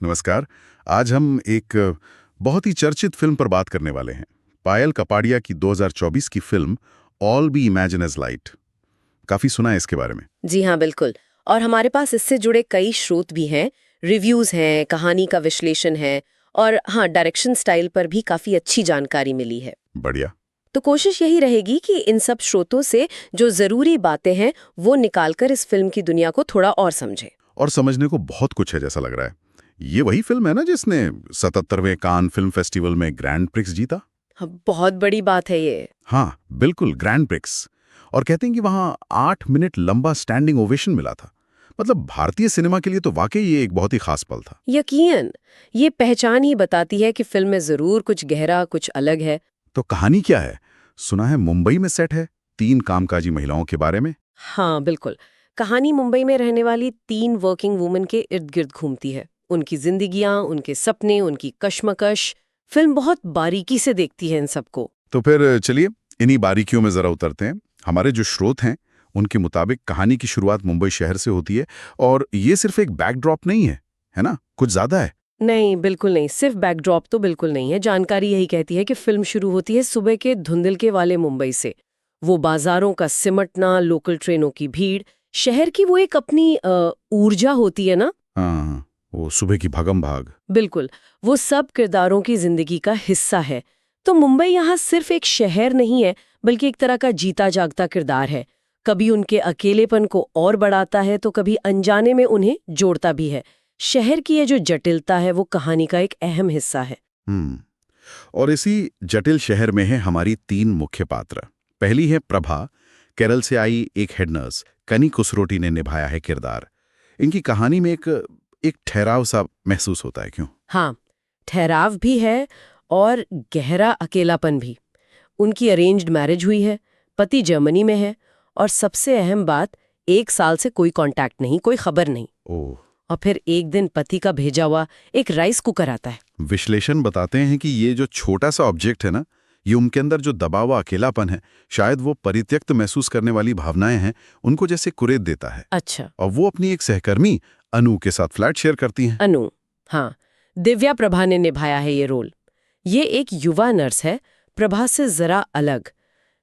नमस्कार। आज हम एक बहुत ही चर्चित फिल्म पर बात करने वाले हैं। पायल कपाड़िया की 2024 की film all be imagine as light. काफी सुना है इसके बारे में। जी हाँ, बिल्कुल। और हमारे पास इससे जुड़े कई स्रोत भी हैं, रिव्यूज हैं, कहानी का विश्लेषण है और हाँ, डायरेक्शन स्टाइल पर भी काफी अच्छी जानकारी मिली है। बढ़िया। तो कोशिश यही रहेगी कि इन सब स्रोतों से जो जरूरी बातें हैं वो निकालकर इस फिल्म की दुनिया को थोड़ा और समझें। और समझने को बहुत कुछ है जैसा लग रहा है। ये वही फिल्म है ना जिसने 77वें कान फिल्म फेस्टिवल में ग्रैंड प्रिक्स जीता? हाँ, बहुत बड़ी बात है ये। हाँ बिल्कुल, ग्रैंड प्रिक्स। और कहते हैं कि वहां 8 मिनट लंबा स्टैंडिंग ओवेशन मिला था। मतलब भारतीय सिनेमा के लिए तो वाकई ये एक बहुत ही खास पल था। यकीनन, ये पहचान ही बताती है कि फिल्म में जरूर कुछ गहरा, कुछ अलग है। तो कहानी क्या है? सुना है मुंबई में सेट है, 3 कामकाजी महिलाओं के बारे में। हाँ, बिल्कुल। कहानी मुंबई में रहने वाली 3 वर्किंग वुमन के इर्द गिर्द घूमती है। उनकी जिंदगियां, उनके सपने, उनकी कश्मकश। फिल्म बहुत बारीकी से देखती है इन सबको। तो फिर चलिए इन्हीं बारीकियों में जरा उतरते हैं। हमारे जो स्रोत हैं उनके मुताबिक कहानी की शुरुआत मुंबई शहर से होती है और ये सिर्फ एक बैकड्रॉप नहीं है ना? कुछ ज्यादा है। नहीं, बिल्कुल नहीं। सिर्फ बैकड्रॉप तो बिल्कुल नहीं है। जानकारी यही कहती है कि फिल्म शुरू होती है सुबह के धुंधलके वाले मुंबई से। वो बाजारों का सिमटना, लोकल ट्रेनों की भीड़, शहर की वो एक अपनी ऊर्जा होती है ना। हाँ, वो सुबह की भागम भाग। बिल्कुल, वो सब किरदारों की जिंदगी का हिस्सा है। तो मुंबई यहाँ सिर्फ एक शहर नहीं है, बल्कि एक तरह का जीता जागता किरदार है। कभी उनके अकेलेपन को और बढ़ाता है तो कभी अनजाने में उन्हें जोड़ता भी है। शहर की ये जो जटिलता है वो कहानी का एक अहम हिस्सा है। और इसी जटिल शहर में है हमारी 3 मुख्य पात्र। पहली है प्रभा, केरल से आई एक हेड नर्स। कनी कुसरोटी ने निभाया है किरदार। इनकी कहानी में एक ठहराव सा महसूस होता है, क्यों? हाँ, ठहराव भी है और गहरा अकेलापन भी। उनकी अरेंज्ड मैरिज हुई है, पति जर्मनी में है और सबसे अहम बात, 1 साल से कोई कांटेक्ट नहीं, कोई खबर नहीं। ओह। और फिर एक दिन पति का भेजा हुआ एक राइस कुकर आता है। विश्लेषण बताते हैं कि ये जो छोटा सा ऑब्जेक्ट है ना, ये उनके अंदर जो दबा हुआ अकेलापन है, शायद वो परित्यक्त महसूस करने वाली भावनाएं हैं, उनको जैसे कुरेद देता है। अच्छा। और वो अपनी एक सहकर्मी अनु के साथ फ्लैट शेयर करती हैं। अनु, हाँ, दिव्या प्रभा ने निभाया है ये रोल। ये एक युवा नर्स है, प्रभा से जरा अलग।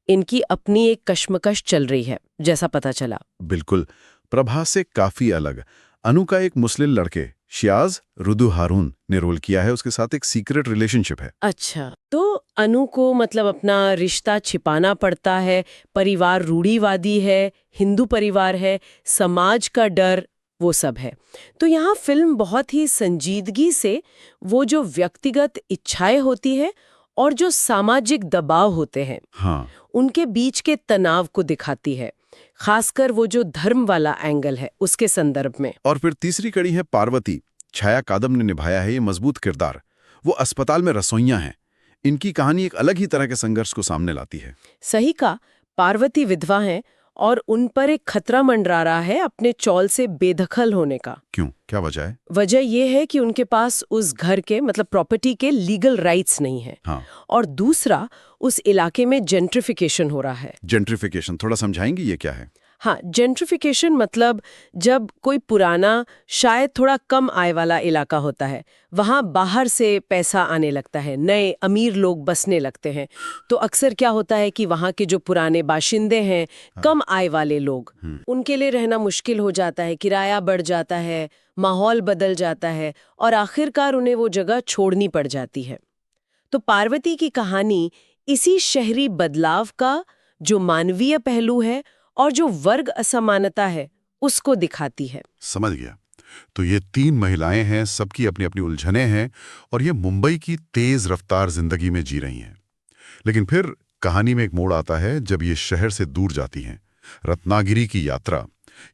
इनकी अपनी एक कश्मकश चल रही है, जैसा पता चला। बिल्कुल, प्रभा से काफी अलग। अनु का एक मुस्लिम लड़के शियाज रुदु हारून ने रोल किया है, उसके साथ एक सीक्रेट रिलेशनशिप है। अच्छा, तो अनु को मतलब अपना रिश्ता छिपाना पड़ता है, परिवार रूढ़िवादी है, हिंदू परिवार है, समाज का डर, वो सब है। तो यहाँ फिल्म बहुत ही संजीदगी से वो जो व्यक्तिगत इच्छाएं होती है और जो सामाजिक दबाव होते हैं, हाँ, उनके बीच के तनाव को दिखाती है। खासकर वो जो धर्म वाला एंगल है उसके संदर्भ में। और फिर तीसरी कड़ी है पार्वती। छाया कादम ने निभाया है ये मजबूत किरदार। वो अस्पताल में रसोइया हैं। इनकी कहानी एक अलग ही तरह के संघर्ष को सामने लाती है। सही कहा, पार्वती विधवा हैं और उन पर एक खतरा मंडरा रहा है अपने चौल से बेदखल होने का। क्यों, क्या वजह है? वजह यह है कि उनके पास उस घर के मतलब प्रॉपर्टी के लीगल राइट्स नहीं है। हाँ। और दूसरा, उस इलाके में जेंट्रिफिकेशन हो रहा है। जेंट्रिफिकेशन थोड़ा समझाएंगे, ये क्या है? हाँ, जेंट्रिफिकेशन मतलब जब कोई पुराना, शायद थोड़ा कम आय वाला इलाका होता है, वहाँ बाहर से पैसा आने लगता है, नए अमीर लोग बसने लगते हैं। तो अक्सर क्या होता है कि वहाँ के जो पुराने बाशिंदे हैं, कम आय वाले लोग, उनके लिए रहना मुश्किल हो जाता है, किराया बढ़ जाता है, माहौल बदल जाता है और आखिरकार उन्हें वो जगह छोड़नी पड़ जाती है। तो पार्वती की कहानी इसी शहरी बदलाव का जो मानवीय पहलू है और जो वर्ग असमानता है उसको दिखाती है। समझ गया। तो ये 3 महिलाएं हैं, सबकी अपनी अपनी उलझनें हैं और ये मुंबई की तेज रफ्तार जिंदगी में जी रही हैं। लेकिन फिर कहानी में एक मोड़ आता है जब ये शहर से दूर जाती हैं। रत्नागिरी की यात्रा,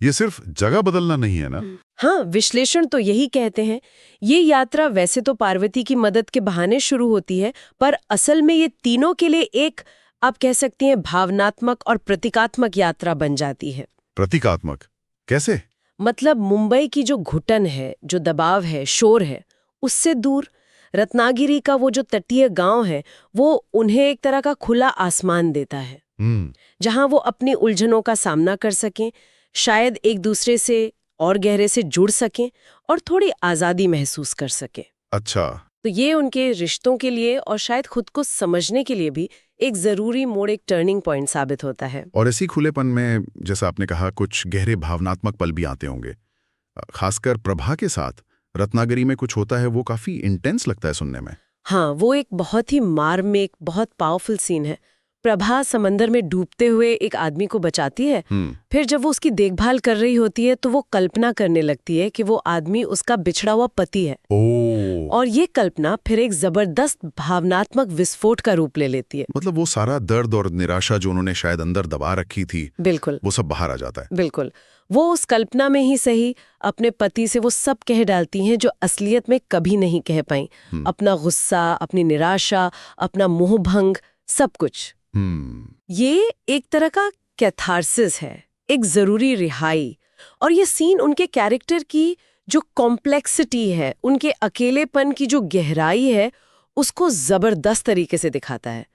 ये सिर्फ जगह बदलना नहीं है ना? हाँ, विश्लेषण तो यही कहते हैं। ये यात्रा वैसे तो पार्वती की मदद के बहाने शुरू होती है, पर असल में ये तीनों के लिए एक, आप कह सकती हैं, भावनात्मक और प्रतीकात्मक यात्रा बन जाती है। प्रतीकात्मक कैसे? मतलब मुंबई की जो घुटन है, जो दबाव है, शोर है, उससे दूर रत्नागिरी का वो जो तटीय गांव है, वो उन्हें एक तरह का खुला आसमान देता है, जहां वो अपनी उलझनों का सामना कर सकें, शायद एक दूसरे से और गहरे से जुड़ सकें और थोड़ी आज़ादी महसूस कर सकें। अच्छा। तो ये उनके रिश्तों के लिए और शायद खुद को समझने के लिए भी एक ज़रूरी मोड़, एक टर्निंग पॉइंट साबित होता है। और इसी खुलेपन में, जैसा आपने कहा, कुछ गहरे भावनात्मक पल भी आते होंगे। खासकर प्रभा के साथ रत्नागिरी में कुछ होता है, वो काफी इंटेंस लगता है सुनने में। हाँ, वो एक बहुत ही मार्मिक, बहुत पावरफुल सीन है। प्रभा समंदर में डूबते हुए एक आदमी को बचाती है। फिर जब वो उसकी देखभाल कर रही होती है तो वो कल्पना करने लगती है कि वो आदमी उसका बिछड़ा हुआ पति है। और ये कल्पना फिर एक जबरदस्त भावनात्मक विस्फोट का रूप ले लेती है। मतलब वो सारा दर्द और निराशा जो उन्होंने शायद अंदर दबा रखी थी, बिल्कुल, वो सब बाहर आ जाता है। बिल्कुल। वो उस कल्पना में ही सही अपने पति से वो सब कह डालती हैं जो असलियत में कभी नहीं कह पाई। अपना गुस्सा, अपनी निराशा, अपना मोहभंग, सब कुछ। ये एक तरह का कैथारसिस है, एक जरूरी रिहाई। और ये सीन उनके कैरेक्टर की जो कॉम्प्लेक्सिटी है, उनके अकेलेपन की जो गहराई है, उसको जबरदस्त तरीके से दिखाता है।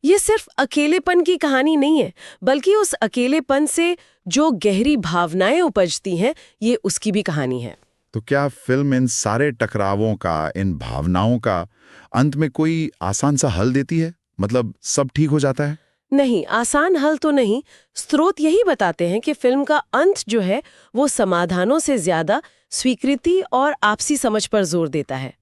ये सिर्फ अकेलेपन की कहानी नहीं है, बल्कि उस अकेलेपन से जो गहरी भावनाएं उपजती हैं, ये उसकी भी कहानी है। तो क्या फिल्म इन सारे टकरावों का, इन भावनाओं का अंत में कोई आसान सा हल देती है? मतलब सब ठीक हो जाता है? नहीं, आसान हल तो नहीं। स्रोत यही बताते हैं कि फिल्म का अंत जो है वो समाधानों से ज्यादा स्वीकृति और आपसी समझ पर जोर देता है।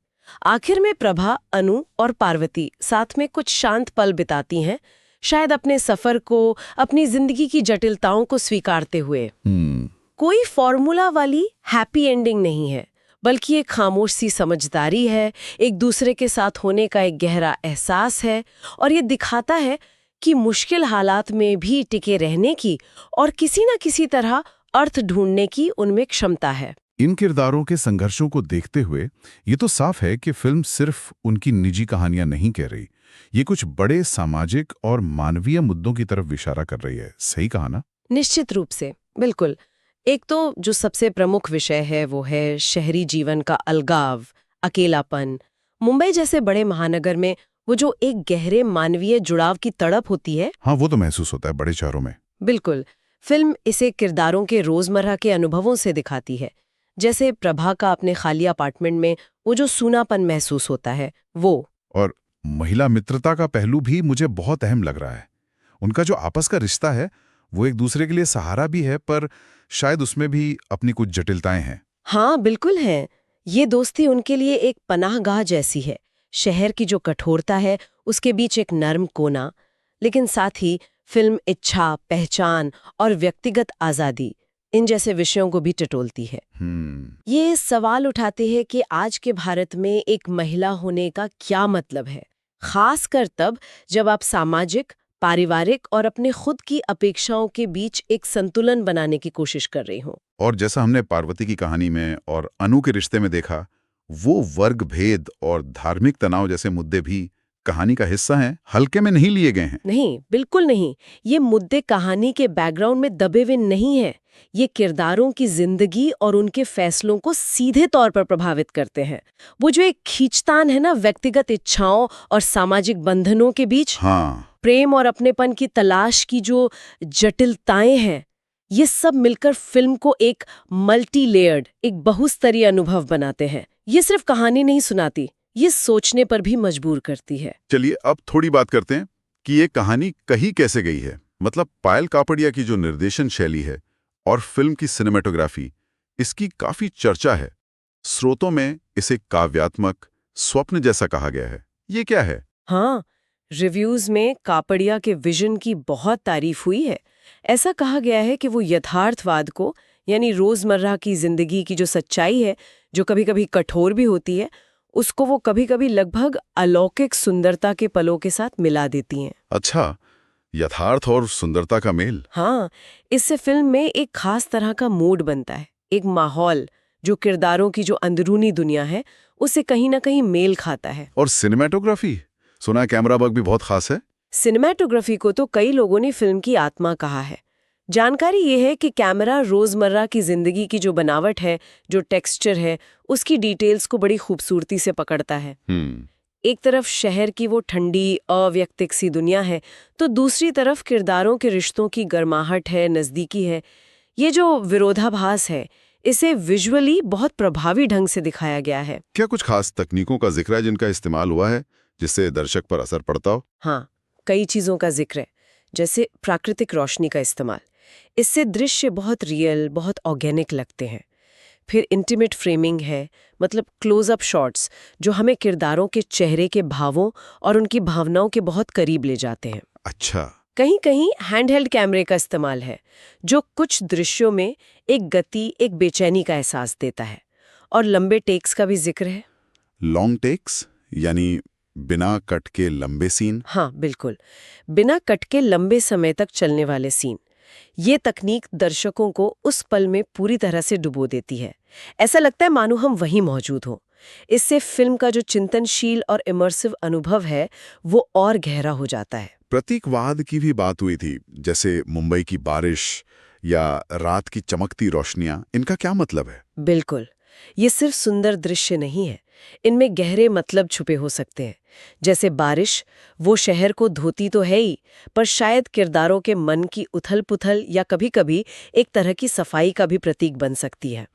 आखिर में प्रभा, अनु और पार्वती साथ में कुछ शांत पल बिताती हैं, शायद अपने सफर को, अपनी जिंदगी की जटिलताओं को स्वीकारते हुए। कोई फॉर्मूला वाली हैप्पी एंडिंग नहीं है, बल्कि एक खामोश सी समझदारी है, एक दूसरे के साथ होने का एक गहरा एहसास है, और ये दिखाता है कि मुश्किल हालात में भी टिके रहने की और किसी न किसी तरह अर्थ ढूंढने की उनमें क्षमता है। इन किरदारों के संघर्षों को देखते हुए ये तो साफ है कि फिल्म सिर्फ उनकी निजी कहानियां नहीं कह रही, ये कुछ बड़े सामाजिक और मानवीय मुद्दों की तरफ इशारा कर रही है। सही कहा ना? निश्चित रूप से, बिल्कुल। एक तो जो सबसे प्रमुख विषय है वो है शहरी जीवन का अलगाव, अकेलापन। मुंबई जैसे बड़े महानगर में वो जो एक गहरे मानवीय जुड़ाव की तड़प होती है, हाँ, वो तो महसूस होता है बड़े शहरों में। बिल्कुल। फिल्म इसे किरदारों के रोजमर्रा के अनुभवों से दिखाती है। जैसे प्रभा का अपने खाली अपार्टमेंट में वो जो सूनापन महसूस होता है, वो। और महिला मित्रता का पहलू भी मुझे बहुत अहम लग रहा है। उनका जो आपस का रिश्ता है वो एक दूसरे के लिए सहारा भी है, पर शायद उसमें भी अपनी कुछ जटिलताएं हैं। हाँ, बिल्कुल है। ये दोस्ती उनके लिए एक पनाहगाह जैसी है। शहर की जो कठोरता है उसके बीच एक नर्म कोना, लेकिन साथ ही फिल्म इच्छा, पहचान और व्यक्तिगत आजादी, इन जैसे विषयों को भी टटोलती है। ये सवाल उठाते हैं कि आज के भारत में एक महिला होने का क्या मतलब है, खासकर तब जब आप सामाजिक, पारिवारिक और अपने खुद की अपेक्षाओं के बीच एक संतुलन बनाने की कोशिश कर रही हूँ। और जैसा हमने पार्वती की कहानी में और अनु के रिश्ते में देखा, वो वर्ग भेद और धार्मिक तनाव जैसे मुद्दे भी कहानी का हिस्सा हैं, हल्के में नहीं लिए गए हैं। नहीं, बिल्कुल नहीं। ये मुद्दे कहानी के बैकग्राउंड में दबे हुए नहीं हैं। ये किरदारों की जिंदगी और उनके फैसलों को सीधे तौर पर प्रभावित करते हैं। वो जो एक खींचतान है ना व्यक्तिगत इच्छाओं और सामाजिक बंधनों के बीच, हाँ, प्रेम और अपनेपन की तलाश की जो जटिलताएं हैं, ये सब मिलकर फिल्म को एक मल्टी लेयर्ड, एक बहुस्तरीय अनुभव बनाते हैं। ये सिर्फ कहानी नहीं सुनाती, ये सोचने पर भी मजबूर करती है। चलिए अब थोड़ी बात करते हैं कि ये कहानी कही कैसे गई है। मतलब पायल कापड़िया की जो निर्देशन शैली है और फिल्म की सिनेमेटोग्राफी, इसकी काफी चर्चा है। स्रोतों में इसे काव्यात्मक, स्वप्न जैसा कहा गया है। ये क्या है? हाँ, रिव्यूज में कापड़िया के विजन की बहुत तारीफ हुई है। ऐसा कहा गया है कि वो यथार्थवाद को, यानी रोजमर्रा की जिंदगी की जो सच्चाई है, जो कभी-कभी कठोर भी होती है, उसको वो कभी-कभी लगभग अलौकिक सुंदरता के पलों के साथ मिला देती हैं। अच्छा, यथार्थ और सुंदरता का मेल। हाँ, इससे फिल्म में एक खास तरह का मूड बनता है, एक माहौल जो किरदारों की जो अंदरूनी दुनिया है उससे कहीं ना कहीं मेल खाता है। और सिनेमेटोग्राफी, सुना है कैमरा वर्क भी बहुत खास है। सिनेमेटोग्राफी को तो कई लोगों ने फिल्म की आत्मा कहा है। जानकारी ये है कि कैमरा रोजमर्रा की जिंदगी की जो बनावट है, जो टेक्सचर है, उसकी डिटेल्स को बड़ी खूबसूरती से पकड़ता है। एक तरफ शहर की वो ठंडी अव्यक्तिक सी दुनिया है, तो दूसरी तरफ किरदारों के रिश्तों की गर्माहट है, नज़दीकी है। ये जो विरोधाभास है, इसे विजुअली बहुत प्रभावी ढंग से दिखाया गया है। क्या कुछ खास तकनीकों का जिक्र है जिनका इस्तेमाल हुआ है जिससे दर्शक पर असर पड़ता हो? हाँ, कई चीज़ों का जिक्र है, जैसे प्राकृतिक रोशनी का इस्तेमाल। इससे दृश्य बहुत रियल, बहुत ऑर्गेनिक लगते हैं। फिर इंटीमेट फ्रेमिंग है, मतलब क्लोज-अप शॉट्स जो हमें किरदारों के चेहरे के भावों और उनकी भावनाओं के बहुत करीब ले जाते हैं। अच्छा। कहीं-कहीं हैंडहेल्ड कैमरे का इस्तेमाल है, जो कुछ दृश्यों में एक गति, एक बेचैनी का एहसास देता है। और लंबे टेक्स का भी जिक्र है। लॉन्ग टेक्स यानी बिना कट के लंबे सीन? हाँ, बिल्कुल। बिना कट के लंबे समय तक चलने वाले सीन। ये तकनीक दर्शकों को उस पल में पूरी तरह से डुबो देती है। ऐसा लगता है मानो हम वहीं मौजूद हों। इससे फिल्म का जो चिंतनशील और इमर्सिव अनुभव है, वो और गहरा हो जाता है। प्रतीकवाद की भी बात हुई थी, जैसे मुंबई की बारिश या रात की चमकती रोशनियां। इनका क्या मतलब है? बिल्कुल, ये सिर्फ सुंदर दृश्य नहीं है, इनमें गहरे मतलब छुपे हो सकते हैं। जैसे बारिश, वो शहर को धोती तो है ही, पर शायद किरदारों के मन की उथल-पुथल या कभी-कभी एक तरह की सफाई का भी प्रतीक बन सकती है।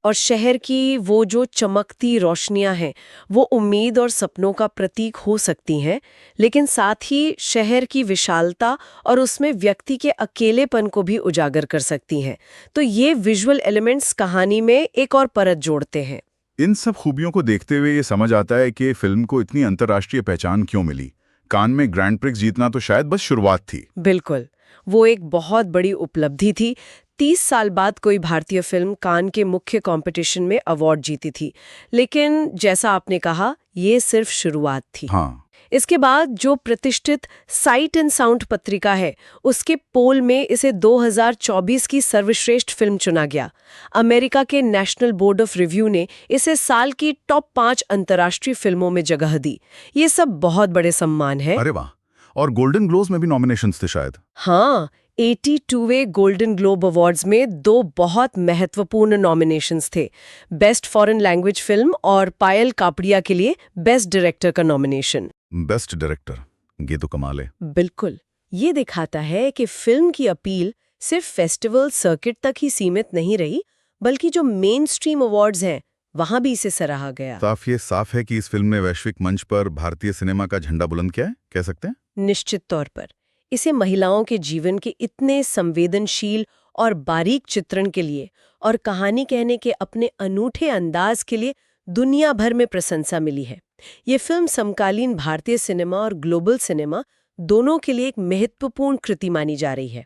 और शहर की वो जो चमकती रोशनियां हैं, वो उम्मीद और सपनों का प्रतीक हो सकती हैं, लेकिन साथ ही शहर की विशालता और उसमें व्यक्ति के अकेलेपन को भी उजागर कर सकती हैं। तो ये विजुअल एलिमेंट्स कहानी में एक और परत जोड़ते हैं। इन सब खूबियों को देखते हुए ये समझ आता है कि फिल्म को इतनी अंतर्राष्ट्रीय पहचान क्यों मिली। कान में ग्रैंड प्रिक्स जीतना तो शायद बस शुरुआत थी। बिल्कुल, वो एक बहुत बड़ी उपलब्धि थी। 30 साल बाद कोई भारतीय फिल्म कान के मुख्य कंपटीशन में अवार्ड जीती थी। लेकिन जैसा आपने कहा, ये सिर्फ शुरुआत थी। हाँ, इसके बाद जो प्रतिष्ठित साइट एंड साउंड पत्रिका है, उसके पोल में इसे 2024 की सर्वश्रेष्ठ फिल्म चुना गया। अमेरिका के नेशनल बोर्ड ऑफ रिव्यू ने इसे साल की टॉप 5 अंतर्राष्ट्रीय फिल्मों में जगह दी। ये सब बहुत बड़े सम्मान है। अरे वाह। और गोल्डन ग्लोब्स में भी नॉमिनेशंस थे शायद। हाँ, 82वें गोल्डन ग्लोब अवार्ड्स में 2 बहुत महत्वपूर्ण नॉमिनेशंस थे। बेस्ट फॉरेन लैंग्वेज फिल्म और पायल कापड़िया के लिए बेस्ट डायरेक्टर का नॉमिनेशन। बेस्ट डायरेक्टर, ये तो कमाल है। बिल्कुल, ये दिखाता है कि फिल्म की अपील सिर्फ फेस्टिवल सर्किट तक ही सीमित नहीं रही, बल्कि जो मेन स्ट्रीम अवार्ड्स हैं, वहां भी इसे सराहा गया। ये साफ है कि इस फिल्म ने वैश्विक मंच पर भारतीय सिनेमा का झंडा बुलंद किया है, कह सकते हैं। निश्चित तौर पर इसे महिलाओं के जीवन के इतने संवेदनशील और बारीक चित्रण के लिए और कहानी कहने के अपने अनूठे अंदाज के लिए दुनिया भर में प्रशंसा मिली है। ये फिल्म समकालीन भारतीय सिनेमा और ग्लोबल सिनेमा दोनों के लिए एक महत्वपूर्ण कृति मानी जा रही है।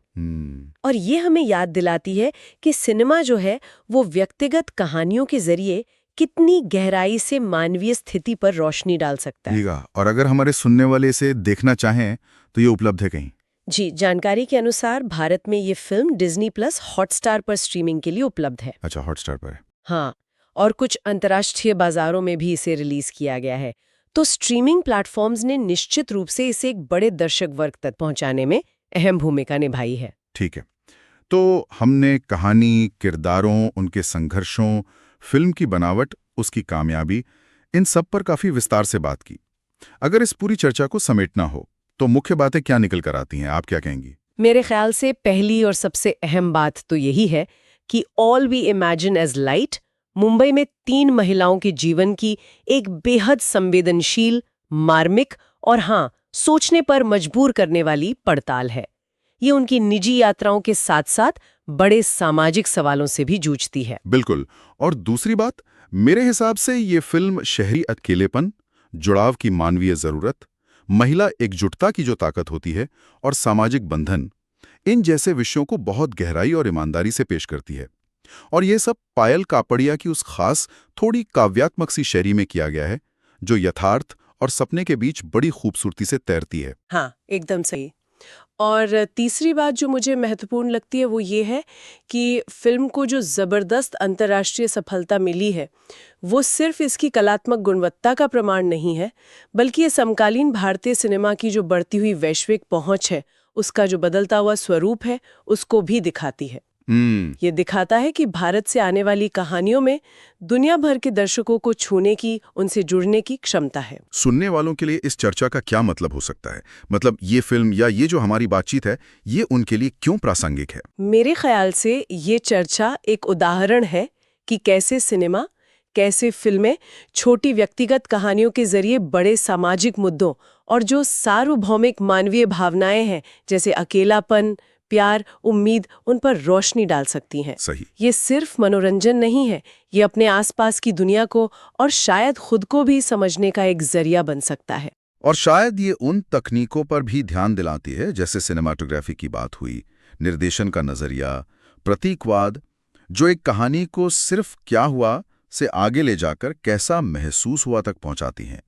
और ये हमें याद दिलाती है कि सिनेमा जो है, वो व्यक्तिगत कहानियों के जरिए कितनी गहराई से मानवीय स्थिति पर रोशनी डाल सकता है। और अगर हमारे सुनने वाले इसे देखना चाहें तो ये उपलब्ध है कहीं? जी, जानकारी के अनुसार भारत में ये फिल्म डिज्नी प्लस हॉटस्टार पर स्ट्रीमिंग के लिए उपलब्ध है। अच्छा, हॉटस्टार पर है। हाँ, और कुछ अंतर्राष्ट्रीय बाजारों में भी इसे रिलीज किया गया है। तो स्ट्रीमिंग प्लेटफॉर्म्स ने निश्चित रूप से इसे एक बड़े दर्शक वर्ग तक पहुंचाने में अहम भूमिका निभाई है। ठीक है, तो हमने कहानी, किरदारों, उनके संघर्षों, फिल्म की बनावट, उसकी कामयाबी, इन सब पर काफी विस्तार से बात की। अगर इस पूरी चर्चा को समेटना हो तो मुख्य बातें क्या निकल कर आती हैं? आप क्या कहेंगी? मेरे ख्याल से पहली और सबसे अहम बात तो यही है कि all we imagine as light Mumbai में 3 महिलाओं के जीवन की एक बेहद संवेदनशील, मार्मिक और हाँ, सोचने पर मजबूर करने वाली पड़ताल है। ये उनकी निजी यात्राओं के साथ साथ बड़े सामाजिक सवालों से भी जूझती है। बिल्कुल। और दूसरी बात, मेरे हिसाब से ये फिल्म शहरी अकेलेपन, जुड़ाव की मानवीय जरूरत, महिला एकजुटता की जो ताकत होती है और सामाजिक बंधन, इन जैसे विषयों को बहुत गहराई और ईमानदारी से पेश करती है। और ये सब पायल कापड़िया की उस खास थोड़ी काव्यात्मक सी शैली में किया गया है, जो यथार्थ और सपने के बीच बड़ी खूबसूरती से तैरती है। हाँ, एकदम सही। और तीसरी बात जो मुझे महत्वपूर्ण लगती है वो ये है कि फिल्म को जो ज़बरदस्त अंतर्राष्ट्रीय सफलता मिली है, वो सिर्फ इसकी कलात्मक गुणवत्ता का प्रमाण नहीं है, बल्कि ये समकालीन भारतीय सिनेमा की जो बढ़ती हुई वैश्विक पहुंच है, उसका जो बदलता हुआ स्वरूप है, उसको भी दिखाती है। ये दिखाता है कि भारत से आने वाली कहानियों में दुनिया भर के दर्शकों को छूने की, उनसे जुड़ने की क्षमता है। सुनने वालों के लिए इस चर्चा का क्या मतलब हो सकता है? मतलब ये फिल्म या ये जो हमारी बातचीत है, ये उनके लिए क्यों प्रासंगिक है? मेरे ख्याल से ये चर्चा एक उदाहरण है कि कैसे सिनेमा, कैसे फिल्में छोटी व्यक्तिगत कहानियों के जरिए बड़े सामाजिक मुद्दों और जो सार्वभौमिक मानवीय भावनाएं हैं जैसे अकेलापन, प्यार, उम्मीद, उन पर रोशनी डाल सकती हैं। सही। ये सिर्फ मनोरंजन नहीं है, ये अपने आसपास की दुनिया को और शायद खुद को भी समझने का एक जरिया बन सकता है। और शायद ये उन तकनीकों पर भी ध्यान दिलाती है, जैसे सिनेमाटोग्राफी की बात हुई, निर्देशन का नजरिया, प्रतीकवाद, जो एक कहानी को सिर्फ क्या हुआ से आगे ले जाकर कैसा महसूस हुआ तक पहुंचाती हैं।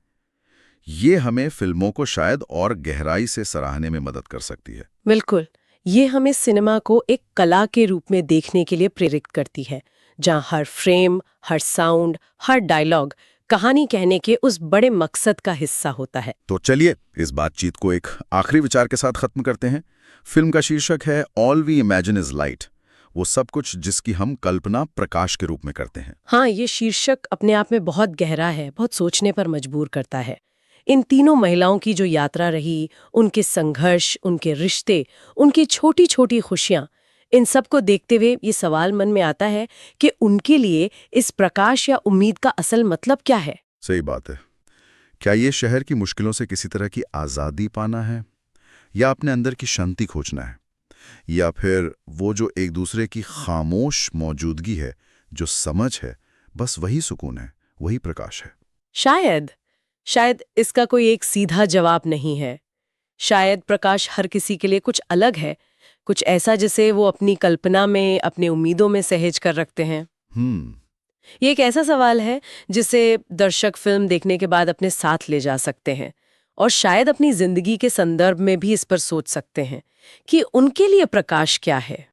ये हमें फिल्मों को शायद और गहराई से सराहने में मदद कर सकती है। बिल्कुल, ये हमें सिनेमा को एक कला के रूप में देखने के लिए प्रेरित करती है, जहाँ हर फ्रेम, हर साउंड, हर डायलॉग कहानी कहने के उस बड़े मकसद का हिस्सा होता है। तो चलिए इस बातचीत को एक आखिरी विचार के साथ खत्म करते हैं। फिल्म का शीर्षक है all we imagine is light, वो सब कुछ जिसकी हम कल्पना प्रकाश के रूप में करते हैं। हाँ, ये शीर्षक अपने आप में बहुत गहरा है, बहुत सोचने पर मजबूर करता है। इन तीनों महिलाओं की जो यात्रा रही, उनके संघर्ष, उनके रिश्ते, उनकी छोटी छोटी खुशियां, इन सब को देखते हुए ये सवाल मन में आता है कि उनके लिए इस प्रकाश या उम्मीद का असल मतलब क्या है। सही बात है। क्या ये शहर की मुश्किलों से किसी तरह की आज़ादी पाना है, या अपने अंदर की शांति खोजना है, या फिर वो जो एक दूसरे की खामोश मौजूदगी है, जो समझ है, बस वही सुकून है, वही प्रकाश है। शायद इसका कोई एक सीधा जवाब नहीं है। शायद प्रकाश हर किसी के लिए कुछ अलग है, कुछ ऐसा जिसे वो अपनी कल्पना में, अपनी उम्मीदों में सहेज कर रखते हैं। ये एक ऐसा सवाल है जिसे दर्शक फिल्म देखने के बाद अपने साथ ले जा सकते हैं और शायद अपनी जिंदगी के संदर्भ में भी इस पर सोच सकते हैं कि उनके लिए प्रकाश क्या है।